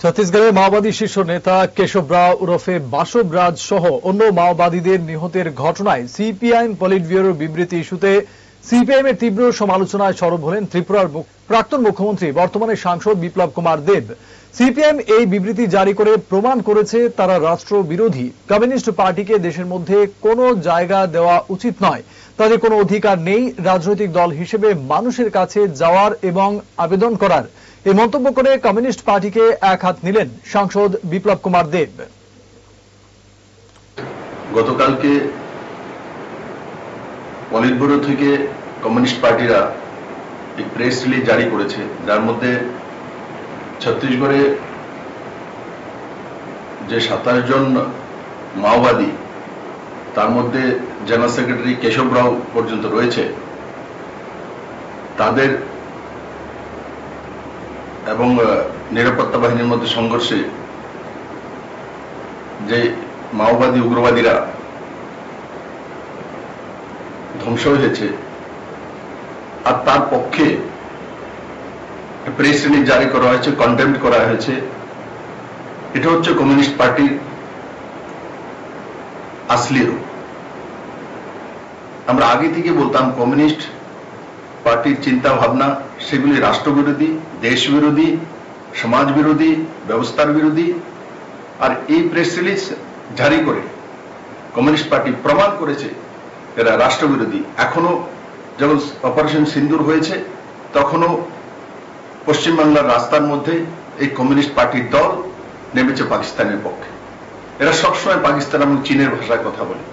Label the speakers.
Speaker 1: ছত্তিশগড়ের মাওবাদী শীর্ষ নেতা কেশব রাও ওরফে বাসব রাজ সহ অন্য মাওবাদীদের নিহতের ঘটনায় সিপিআইএম পলিট ব্যুরোর বিবৃতি ইস্যুতে সিপিআইএম এর তীব্র সমালোচনায় সরব হলেন ত্রিপুরার প্রাক্তন মুখ্যমন্ত্রী বর্তমানে সাংসদ বিপ্লব কুমার দেব। সিপিআইএম এই বিবৃতি জারি করে প্রমাণ করেছে তারা রাষ্ট্রবিরোধী। কমিউনিস্ট পার্টিকে দেশের মধ্যে কোনো জায়গা দেওয়া উচিত নয়, তাদের কোনো অধিকার নেই রাজনৈতিক দল হিসেবে মানুষের কাছে যাওয়ার এবং আবেদন করার। এই মন্তব্য করে কমিউনিস্ট পার্টিকে এক হাত নিলেন সাংসদ বিপ্লব কুমার দেব।
Speaker 2: গতকালকে পলিট ব্যুরো থেকে কমিউনিস্ট পার্টিরা এক প্রেস রিলিজ জারি করেছে, যার মধ্যে ছত্তিশগড়ে যে 27 জন মাওবাদী, তার মধ্যে জেনারেল সেক্রেটারি কেশব রাও পর্যন্ত রয়েছে, তাদের এবং নিরাপত্তা বাহিনীর মধ্যে সংঘর্ষে যে মাওবাদী উগ্রবাদীরা ধ্বংস হয়েছে, আর তার পক্ষে প্রেস রিলিজ জারি করা হয়েছে, কন্ডেমড করা হয়েছে। এটা হচ্ছে কমিউনিস্ট পার্টির আসলি রূপ। আমরা আগে থেকে বলতাম কমিউনিস্ট পার্টির চিন্তা ভাবনা সেগুলি রাষ্ট্রবিরোধী, দেশ বিরোধী, সমাজ বিরোধী, ব্যবস্থার বিরোধী। আর এই প্রেস রিলিজ জারি করে কমিউনিস্ট পার্টি প্রমাণ করেছে এরা রাষ্ট্রবিরোধী। এখনো যখন অপারেশন সিন্দুর হয়েছে, তখনও পশ্চিমবাংলার রাস্তার মধ্যে এই কমিউনিস্ট পার্টির দল নেমেছে পাকিস্তানের পক্ষে। এরা সবসময় পাকিস্তান এবং চীনের ভাষায় কথা বলে।